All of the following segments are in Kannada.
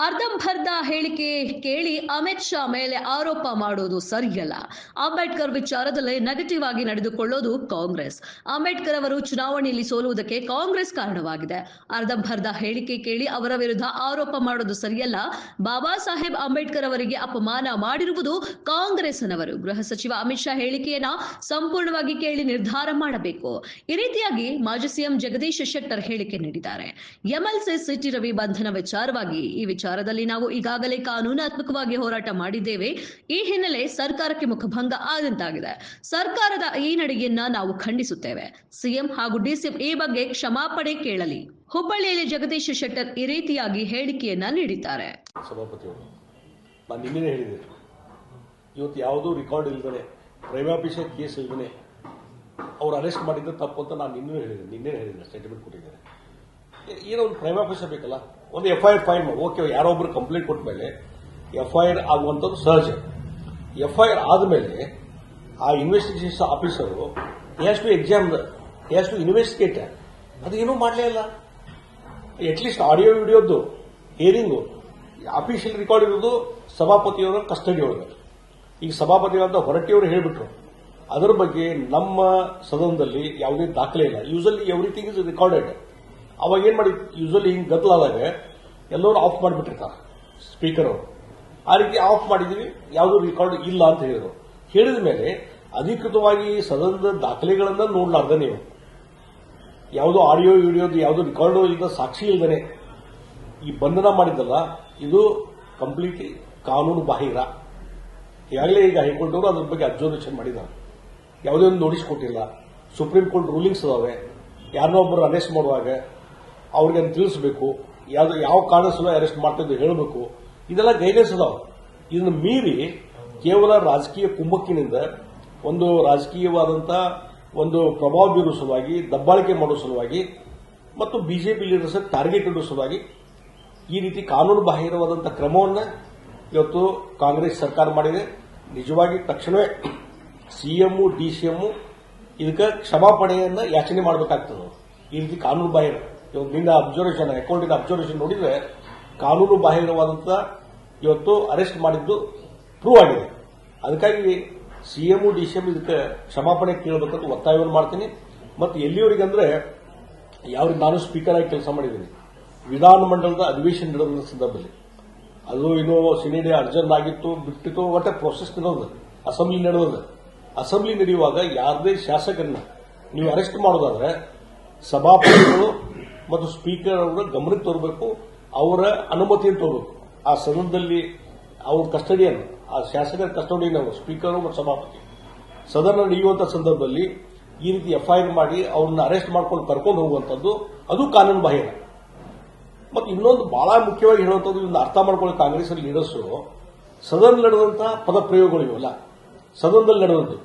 ಅರ್ಧಂಬರ್ಧ ಹೇಳಿಕೆ ಕೇಳಿ ಅಮಿತ್ ಶಾ ಮೇಲೆ ಆರೋಪ ಮಾಡೋದು ಸರಿಯಲ್ಲ. ಅಂಬೇಡ್ಕರ್ ವಿಚಾರದಲ್ಲಿ ನೆಗೆಟಿವ್ ಆಗಿ ನಡೆದುಕೊಳ್ಳೋದು ಕಾಂಗ್ರೆಸ್. ಅಂಬೇಡ್ಕರ್ ಅವರು ಚುನಾವಣೆಯಲ್ಲಿ ಸೋಲುವುದಕ್ಕೆ ಕಾಂಗ್ರೆಸ್ ಕಾರಣವಾಗಿದೆ. ಅರ್ಧಂಬರ್ಧ ಹೇಳಿಕೆ ಕೇಳಿ ಅವರ ವಿರುದ್ಧ ಆರೋಪ ಮಾಡೋದು ಸರಿಯಲ್ಲ. ಬಾಬಾ ಸಾಹೇಬ್ ಅಂಬೇಡ್ಕರ್ ಅವರಿಗೆ ಅಪಮಾನ ಮಾಡಿರುವುದು ಕಾಂಗ್ರೆಸ್ನವರು. ಗೃಹ ಸಚಿವ ಅಮಿತ್ ಶಾ ಹೇಳಿಕೆಯನ್ನ ಸಂಪೂರ್ಣವಾಗಿ ಕೇಳಿ ನಿರ್ಧಾರ ಮಾಡಬೇಕು. ಈ ರೀತಿಯಾಗಿ ಮಾಜಿ ಸಿಎಂ ಜಗದೀಶ್ ಶೆಟ್ಟರ್ ಹೇಳಿಕೆ ನೀಡಿದ್ದಾರೆ. ಎಂಎಲ್ಸಿ ಸಿಟಿ ರವಿ ಬಂಧನ ವಿಚಾರವಾಗಿ ಈ ವಿಚಾರದಲ್ಲಿ ನಾವು ಈಗಾಗಲೇ ಕಾನೂನಾತ್ಮಕವಾಗಿ ಹೋರಾಟ ಮಾಡಿದ್ದೇವೆ. ಈ ಹಿನ್ನೆಲೆ ಸರ್ಕಾರಕ್ಕೆ ಮುಖಭಂಗ ಆದಂತಾಗಿದೆ. ಸರ್ಕಾರದ ಈ ನಡೆಯನ್ನ ನಾವು ಖಂಡಿಸುತ್ತೇವೆ. ಸಿಎಂ ಹಾಗೂ ಡಿಸಿಎಂ ಈ ಬಗ್ಗೆ ಕ್ಷಮಾಪಣೆ ಕೇಳಲಿ. ಹುಬ್ಬಳ್ಳಿಯಲ್ಲಿ ಜಗದೀಶ್ ಶೆಟ್ಟರ್ ಈ ರೀತಿಯಾಗಿ ಹೇಳಿಕೆಯನ್ನ ನೀಡಿದ್ದಾರೆ. ಸಭಾಪತಿಯವರು ನಾನು ನಿನ್ನೆ ಹೇಳಿದೆ, ಇವತ್ತು ಯಾವುದೂ ರೆಕಾರ್ಡ್ ಇಲ್ಲದೇ ಪ್ರೈಮಾಪಿಷ ಕೇಸ್ ಇಲ್ಲದೇ ಅವ್ರು ಅರೆಸ್ಟ್ ಮಾಡಿದ್ದು ತಪ್ಪು ಅಂತ ನಾನು ನಿನ್ನೆ ಹೇಳಿದೆ ಸ್ಟೇಟ್ಮೆಂಟ್ ಕೊಟ್ಟಿದ್ದೇನೆ. ಏನೋ ಒಂದು ಪ್ರೈಮಾಪಿಷ ಬೇಕಲ್ಲ, ಒಂದು ಎಫ್ಐಆರ್ ಫೈಲ್ ಮಾಡಿ. ಓಕೆ, ಯಾರೋ ಒಬ್ರು ಕಂಪ್ಲೇಂಟ್ ಕೊಟ್ಟ ಮೇಲೆ ಎಫ್ಐಆರ್ ಆಗುವಂಥದ್ದು ಸಹಜ. ಎಫ್ಐಆರ್ ಆದಮೇಲೆ ಆ investigation officer has to investigate. ಅದು ಏನೂ ಮಾಡಲೇ ಇಲ್ಲ. ಅಟ್ಲೀಸ್ಟ್ ಆಡಿಯೋ ವಿಡಿಯೋದ್ದು ಹಿಯರಿಂಗು ಅಫಿಷಿಯಲ್ ರೆಕಾರ್ಡ್ ಇರೋದು ಸಭಾಪತಿಯವರ ಕಸ್ಟಡಿ ಒಳಗೆ. ಈಗ ಸಭಾಪತಿಗಳಂತ ಹೊರಟಿಯವರು ಹೇಳಿಬಿಟ್ರು, ಅದರ ಬಗ್ಗೆ ನಮ್ಮ ಸದನದಲ್ಲಿ ಯಾವುದೇ ದಾಖಲೆ ಇಲ್ಲ. Usually everything is recorded. ಅವಾಗ ಏನ್ ಮಾಡಿ, ಯೂಸಲಿ ಹಿಂಗೆ ಗದ್ದಲಾದಾಗ ಎಲ್ಲರೂ ಆಫ್ ಮಾಡಿಬಿಟ್ಟಿರ್ತಾರೆ ಸ್ಪೀಕರ್ ಅವರು. ಆ ರೀತಿ ಆಫ್ ಮಾಡಿದೀವಿ, ಯಾವುದೂ ರೆಕಾರ್ಡ್ ಇಲ್ಲ ಅಂತ ಹೇಳಿದ್ರು. ಹೇಳಿದ ಮೇಲೆ ಅಧಿಕೃತವಾಗಿ ಸದನದ ದಾಖಲೆಗಳನ್ನ ನೋಡ್ಲಾರ್ದ ನೀವು ಯಾವುದೋ ಆಡಿಯೋ ವಿಡಿಯೋದು ಯಾವುದೋ ರೆಕಾರ್ಡ್ ಇಲ್ಲದ ಸಾಕ್ಷಿ ಇಲ್ಲದೇ ಈ ಬಂಧನ ಮಾಡಿದ್ದಲ್ಲ, ಇದು ಕಂಪ್ಲೀಟ್ಲಿ ಕಾನೂನು ಬಾಹಿರ. ಈಗಾಗಲೇ ಈಗ ಹೈಕೋರ್ಟ್ ಅವರು ಅದ್ರ ಬಗ್ಗೆ ಅಬ್ಸರ್ವೇಷನ್ ಮಾಡಿದ್ದಾರೆ. ಯಾವುದೇ ಒಂದು ನೋಟಿಸ್ ಕೊಟ್ಟಿಲ್ಲ. ಸುಪ್ರೀಂ ಕೋರ್ಟ್ ರೂಲಿಂಗ್ಸ್ ಅದಾವೆ. ಯಾರನ್ನೋ ಒಬ್ಬರು ಅರೆಸ್ಟ್ ಮಾಡುವಾಗ ಅವ್ರಿಗೆ ತಿಳಿಸಬೇಕು, ಯಾವ ಕಾರಣದಿಂದ ಅರೆಸ್ಟ್ ಮಾಡ್ತಿದ್ದು ಹೇಳಬೇಕು. ಇದೆಲ್ಲ ಗೈಡೆನ್ಸ್ ಅದಾವೆ. ಇದನ್ನು ಮೀರಿ ಕೇವಲ ರಾಜಕೀಯ ಕುಮ್ಮಕ್ಕಿನಿಂದ ಒಂದು ರಾಜಕೀಯವಾದಂತಹ ಒಂದು ಪ್ರಭಾವ ಬೀರುವ ಸಲುವಾಗಿ, ದಬ್ಬಾಳಿಕೆ ಮಾಡುವ ಸಲುವಾಗಿ ಮತ್ತು ಬಿಜೆಪಿ ಲೀಡರ್ಸ್ ಟಾರ್ಗೆಟ್ ಇಡುವ ಸಲುವಾಗಿ ಈ ರೀತಿ ಕಾನೂನು ಬಾಹಿರವಾದಂತಹ ಕ್ರಮವನ್ನು ಇವತ್ತು ಕಾಂಗ್ರೆಸ್ ಸರ್ಕಾರ ಮಾಡಿದೆ. ನಿಜವಾಗಿ ತಕ್ಷಣವೇ ಸಿಎಂ ಡಿಸಿಎಂ ಇದಕ್ಕೆ ಕ್ಷಮಾಪಣೆಯನ್ನ ಯಾಚನೆ ಮಾಡಬೇಕಾಗ್ತದೆ. ಈ ರೀತಿ ಕಾನೂನು ಬಾಹಿರ ನಿನ್ನ ಅಬ್ಸರ್ವೇಷನ್ ಅಕೌಂಟಿನ ಅಬ್ಸರ್ವೇಷನ್ ನೋಡಿದ್ರೆ ಕಾನೂನು ಬಾಹಿರವಾದಂತಹ ಇವತ್ತು ಅರೆಸ್ಟ್ ಮಾಡಿದ್ದು ಪ್ರೂವ್ ಆಗಿದೆ. ಅದಕ್ಕಾಗಿ ಸಿಎಂ ಡಿಸಿಎಂ ಇದಕ್ಕೆ ಕ್ಷಮಾಪಣೆ ಕೇಳಬೇಕಂತ ಒತ್ತಾಯವನ್ನು ಮಾಡ್ತೀನಿ. ಮತ್ತು ಎಲ್ಲಿಯವರೆಗಂದ್ರೆ ನಾನು ಸ್ಪೀಕರ್ ಆಗಿ ಕೆಲಸ ಮಾಡಿದ್ದೀನಿ. ವಿಧಾನಮಂಡಲದ ಅಧಿವೇಶನ ನಡೆದ ಸಂದರ್ಭದಲ್ಲಿ ಅದು ಇನ್ನೂ ಸಿನೇಡಿ ಅರ್ಜೆಂಟ್ ಆಗಿತ್ತು, ಬಿಟ್ಟಿತ್ತು, ಒಟ್ಟೆ ಪ್ರೊಸೆಸ್ ನಡೆದ ಅಸೆಂಬ್ಲಿ ನಡೆದ. ಅಸೆಂಬ್ಲಿ ನಡೆಯುವಾಗ ಯಾರದೇ ಶಾಸಕರನ್ನ ನೀವು ಅರೆಸ್ಟ್ ಮಾಡೋದಾದ್ರೆ ಸಭಾಪತಿಗಳು ಮತ್ತು ಸ್ಪೀಕರ್ ಅವರ ಗಮನಕ್ಕೆ ತರಬೇಕು, ಅವರ ಅನುಮತಿಯನ್ನು ತರಬೇಕು. ಆ ಸದನದಲ್ಲಿ ಅವ್ರ ಕಸ್ಟಡಿಯನ್ನು, ಆ ಶಾಸಕರ ಕಸ್ಟಡಿಯನ್ನು ಸ್ಪೀಕರ್ ಮತ್ತು ಸಭಾಪತಿ ಸದನ ನಡೆಯುವಂತಹ ಸಂದರ್ಭದಲ್ಲಿ ಈ ರೀತಿ ಎಫ್ಐಆರ್ ಮಾಡಿ ಅವ್ರನ್ನ ಅರೆಸ್ಟ್ ಮಾಡ್ಕೊಂಡು ಕರ್ಕೊಂಡು ಹೋಗುವಂತದ್ದು ಅದು ಕಾನೂನು ಬಾಹಿರ. ಮತ್ತು ಇನ್ನೊಂದು ಬಹಳ ಮುಖ್ಯವಾಗಿ ಹೇಳುವಂಥದ್ದು, ಇದನ್ನು ಅರ್ಥ ಮಾಡ್ಕೊಳ್ಳಿ ಕಾಂಗ್ರೆಸ್ ಲೀಡರ್ಸು, ಸದನ ನಡೆದಂತಹ ಪದಪ್ರಯೋಗಗಳು ಇವಲ್ಲ, ಸದನದಲ್ಲಿ ನಡೆದಂತೆ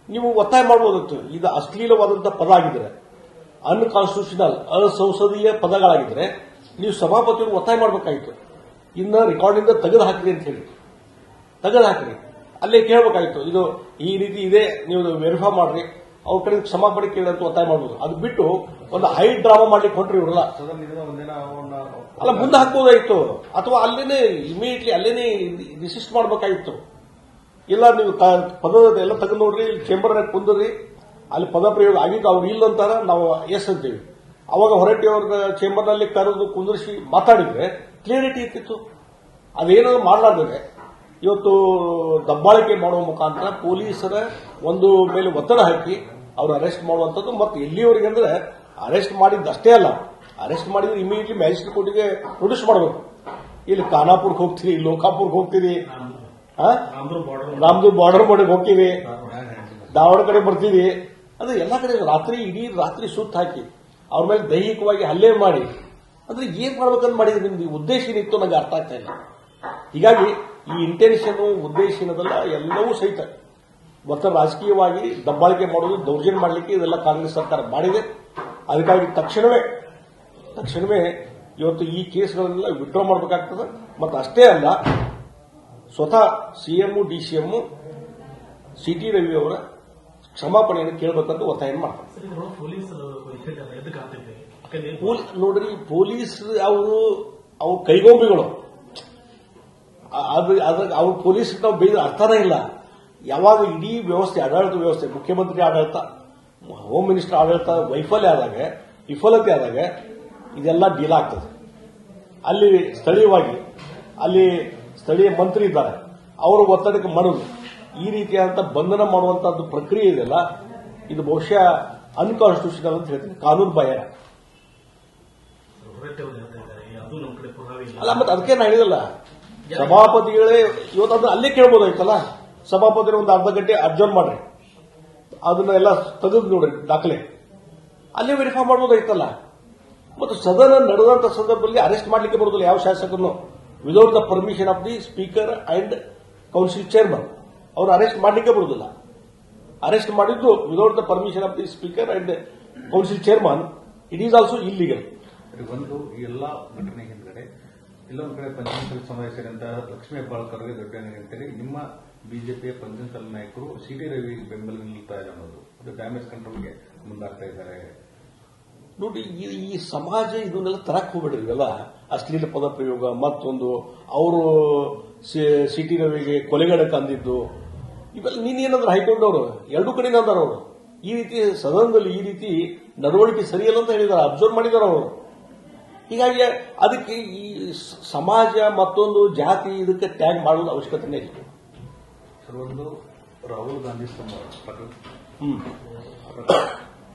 ನೀವು ಒತ್ತಾಯ ಮಾಡಬಹುದಿತ್ತು. ಇದು ಅಶ್ಲೀಲವಾದಂತಹ ಪದ ಆಗಿದ್ರೆ, ಅನ್ಕಾನ್ಸ್ಟಿಟ್ಯೂಷನಲ್ ಅಸಂಸದೀಯ ಪದಗಳಾಗಿದ್ರೆ ನೀವು ಸಭಾಪತಿಯವರು ಒತ್ತಾಯ ಮಾಡಬೇಕಾಗಿತ್ತು. ಇನ್ನ ರೆಕಾರ್ಡಿಂದ ತೆಗೆದು ಹಾಕಿರಿ ಅಂತ ಹೇಳಿ ತೆಗೆದು ಹಾಕಿರಿ, ಅಲ್ಲೇ ಕೇಳಬೇಕಾಗಿತ್ತು. ಇದು ಈ ರೀತಿ ಇದೆ, ನೀವು ವೆರಿಫೈ ಮಾಡ್ರಿ, ಅವ್ರ ಕಡೆ ಕ್ಷಮಾಪಣೆ ಕೇಳಂತ ಒತ್ತಾಯ ಮಾಡಬಹುದು. ಅದು ಬಿಟ್ಟು ಒಂದು ಹೈ ಡ್ರಾಮಾ ಮಾಡ್ಲಿಕ್ಕೆ ಹೊಂಟ್ರಿ ಇವರಲ್ಲ. ಅಲ್ಲ, ಮುಂದೆ ಹಾಕ್ಬೋದಾಗಿತ್ತು, ಅಥವಾ ಅಲ್ಲೇನೆ ಇಮಿಡಿಯೇಟ್ಲಿ ಅಲ್ಲೇನೆ ರಿಸಿಸ್ಟ್ ಮಾಡಬೇಕಾಗಿತ್ತು. ಇಲ್ಲ, ನೀವು ಪದದ ಎಲ್ಲ ತೆಗೆದು ನೋಡ್ರಿ, ಚೇಂಬರ್ನಾಗ ಕುಂದ್ರಿ, ಅಲ್ಲಿ ಪದ ಪ್ರಯೋಗ ಆಗಿದ್ದು ಅವ್ರು ಇಲ್ಲ ಅಂತಾರ, ನಾವು ಎಸ್ ಅಂತೀವಿ. ಅವಾಗ ಹೊರಟಿ ಅವ್ರ ಚೇಂಬರ್ನಲ್ಲಿ ಕರೆದು ಕುಂದಿರಿಸಿ ಮಾತಾಡಿದ್ರೆ ಕ್ಲಿಯರಿಟಿ ಇರ್ತಿತ್ತು. ಅದೇನಾದ್ರು ಮಾಡಲಾರ್ದೆ ಇವತ್ತು ದಬ್ಬಾಳಿಕೆ ಮಾಡುವ ಮುಖಾಂತರ ಪೊಲೀಸರ ಒಂದು ಮೇಲೆ ಒತ್ತಡ ಹಾಕಿ ಅವ್ರು ಅರೆಸ್ಟ್ ಮಾಡುವಂಥದ್ದು. ಮತ್ತು ಎಲ್ಲಿವರೆಗೆ ಅಂದ್ರೆ ಅರೆಸ್ಟ್ ಮಾಡಿದ್ದಷ್ಟೇ ಅಲ್ಲ, ಅರೆಸ್ಟ್ ಮಾಡಿದ್ರೆ ಇಮಿಡಿಯೇಟ್ಲಿ ಮ್ಯಾಜಿಸ್ಟ್ರೇಟ್ ಕೋರ್ಟಿಗೆ ಪ್ರೊಡ್ಯೂಸ್ ಮಾಡಬೇಕು. ಇಲ್ಲಿ ಖಾನಾಪುರ್ಗೆ ಹೋಗ್ತೀರಿ, ಲೋಕಾಪುರ್ಗೆ ಹೋಗ್ತೀರಿ, ರಾಮದುರ್ಗ ಬಾರ್ಡರ್ ಬೋರ್ಡಿಗೆ ಹೋಗ್ತೀವಿ, ಧಾರವಾಡ ಕಡೆ ಬರ್ತೀವಿ. ಅಂದ್ರೆ ಎಲ್ಲಾ ಕಡೆ ಇಡೀ ರಾತ್ರಿ ಸುತ್ತ ಹಾಕಿ ಅವ್ರ ಮೇಲೆ ದೈಹಿಕವಾಗಿ ಹಲ್ಲೆ ಮಾಡಿ, ಅಂದ್ರೆ ಏನ್ ಮಾಡ್ಬೇಕಂತ ಮಾಡಿದ್ರೆ ನಿಮ್ದು ಉದ್ದೇಶ ಏನಿತ್ತು ನನಗೆ ಅರ್ಥ ಆಗ್ತಾ ಇಲ್ಲ. ಹೀಗಾಗಿ ಈ ಇಂಟೆನ್ಷನ್ ಉದ್ದೇಶ ಏನದಲ್ಲ, ಎಲ್ಲವೂ ಸಹಿತ ಮತ್ತು ರಾಜಕೀಯವಾಗಿ ದಬ್ಬಾಳಿಕೆ ಮಾಡೋದು, ದೌರ್ಜನ್ಯ ಮಾಡಲಿಕ್ಕೆ ಇದೆಲ್ಲ ಕಾಂಗ್ರೆಸ್ ಸರ್ಕಾರ ಮಾಡಿದೆ. ಅದಕ್ಕಾಗಿ ತಕ್ಷಣವೇ ಇವತ್ತು ಈ ಕೇಸ್ಗಳನ್ನೆಲ್ಲ ವಿಡ್ರಾ ಮಾಡಬೇಕಾಗ್ತದೆ. ಮತ್ತು ಅಷ್ಟೇ ಅಲ್ಲ, ಸ್ವತಃ ಸಿಎಂ ಡಿಸಿಎಂ ಸಿಟಿ ರವಿ ಅವರ ಕ್ಷಮಾಪಣೆಯನ್ನು ಕೇಳಬೇಕಂತ ಒತ್ತಾಯ ಮಾಡ್ತಾರೆ. ನೋಡ್ರಿ, ಪೊಲೀಸ್ ಅವರು ಕೈಗೊಂಬಿಗಳು. ಅವ್ರು ಪೊಲೀಸ್ ನಾವು ಬೈದ್ರೆ ಅರ್ಥನೇ ಇಲ್ಲ. ಯಾವಾಗ ಇಡೀ ವ್ಯವಸ್ಥೆ, ಆಡಳಿತ ವ್ಯವಸ್ಥೆ, ಮುಖ್ಯಮಂತ್ರಿ ಆಡಳಿತ, ಹೋಮ್ ಮಿನಿಸ್ಟರ್ ಆಡಳಿತ ವಿಫಲತೆ ಆದಾಗ ಇದೆಲ್ಲ ಡೀಲ್ ಆಗ್ತದೆ. ಅಲ್ಲಿ ಸ್ಥಳೀಯ ಮಂತ್ರಿ ಇದ್ದಾರೆ, ಅವರು ಒತ್ತಡಕ್ಕೆ ಮಾಡೋದು, ಈ ರೀತಿಯಾದಂತಹ ಬಂಧನ ಮಾಡುವಂತಹದ್ದು ಪ್ರಕ್ರಿಯೆ ಇದೆಯಲ್ಲ, ಇದು ಬಹುಶಃ ಅನ್ಕಾನ್ಸ್ಟಿಟ್ಯೂಷನಲ್ ಅಂತ ಹೇಳ್ತೀನಿ, ಕಾನೂನು ಬಾಹಿರ. ಅಲ್ಲ, ಮತ್ತೆ ಅದಕ್ಕೆ ನಾ ಹೇಳಿದಲ್ಲ, ಸಭಾಪತಿಗಳೇ ಇವತ್ತು ಅದನ್ನ ಅಲ್ಲೇ ಕೇಳ್ಬೋದಾಯ್ತಲ್ಲ. ಸಭಾಪತಿ ಒಂದು ಅರ್ಧ ಗಂಟೆ ಅಡ್ಜರ್ನ್ ಮಾಡ್ರಿ, ಅದನ್ನ ಎಲ್ಲ ತೆಗೆದು ನೋಡ್ರಿ ದಾಖಲೆ, ಅಲ್ಲೇ ವೆರಿಫೈ ಮಾಡ್ಬೋದಾಯ್ತಲ್ಲ. ಮತ್ತು ಸದನ ನಡೆದಂತ ಸಂದರ್ಭದಲ್ಲಿ ಅರೆಸ್ಟ್ ಮಾಡಲಿಕ್ಕೆ ಬರುದಿಲ್ಲ ಯಾವ ಶಾಸಕರನ್ನು, without the permission of the speaker and council chairman. ಅವರು ಅರೆಸ್ಟ್ ಮಾಡಲಿಕ್ಕೆ ಬರುದಿಲ್ಲ. ಅರೆಸ್ಟ್ ಮಾಡಿದ್ದು without the permission of the speaker and council chairman. It is also illegal. ಒಂದು ಈ ಎಲ್ಲ ಘಟನೆ ಹಿಂದ್ಗಡೆ ಇಲ್ಲೊಂದು ಕಡೆ ಪಂಚಮಸಾಲಿ ಸಮುದಾಯ ಸೇರಿದಂತ ಲಕ್ಷ್ಮೀ ಹೆಬ್ಬಾಳ್ಕರ್ಗೆ ದೊಡ್ಡ ಅಂತೇಳಿ ನಿಮ್ಮ ಬಿಜೆಪಿಯ ಪಂಚಮಸಾಲಿ ನಾಯಕರು ಸಿಟಿ ರವಿ ಬೆಂಬಲ ನಿಲ್ತಾ ಇದೆ ಅನ್ನೋದು, ಅದು ಡ್ಯಾಮೇಜ್ ಕಂಟ್ರೋಲ್ಗೆ ಮುಂದಾಗ್ತಾ ಇದ್ದಾರೆ. ನೋಡಿ, ಈ ಸಮಾಜ ಇದನ್ನೆಲ್ಲ ತರಕ್ ಹೋಗ್ಬೇಡ್ರಿ. ಇವೆಲ್ಲ ಅಶ್ಲೀಲ ಪದ ಪ್ರಯೋಗ, ಮತ್ತೊಂದು ಅವರು ಸಿಟಿ ರವಿಗೆ ಕೊಲೆಗಡಕ ಅಂದಿದ್ದು, ಇವೆಲ್ಲ ನೀನೇನಂದ್ರೆ ಹೈಕೊಂಡವರು ಎರಡೂ ಕಡೆ ಅಂದಾರ ಅವರು. ಈ ರೀತಿ ಸದನದಲ್ಲಿ ಈ ರೀತಿ ನಡವಳಿಕೆ ಸರಿಯಲ್ಲ ಅಂತ ಹೇಳಿದಾರೆ, ಅಬ್ಸರ್ವ್ ಮಾಡಿದಾರೆ ಅವರು. ಹೀಗಾಗಿ ಅದಕ್ಕೆ ಈ ಸಮಾಜ ಮತ್ತೊಂದು ಜಾತಿ ಇದಕ್ಕೆ ಟ್ಯಾಗ್ ಮಾಡೋದು ಅವಶ್ಯಕತೆನೇ ಇಲ್ಲ. ಸರ್, ಒಂದು ರಾಹುಲ್ ಗಾಂಧಿ ಪ್ರಕರಣ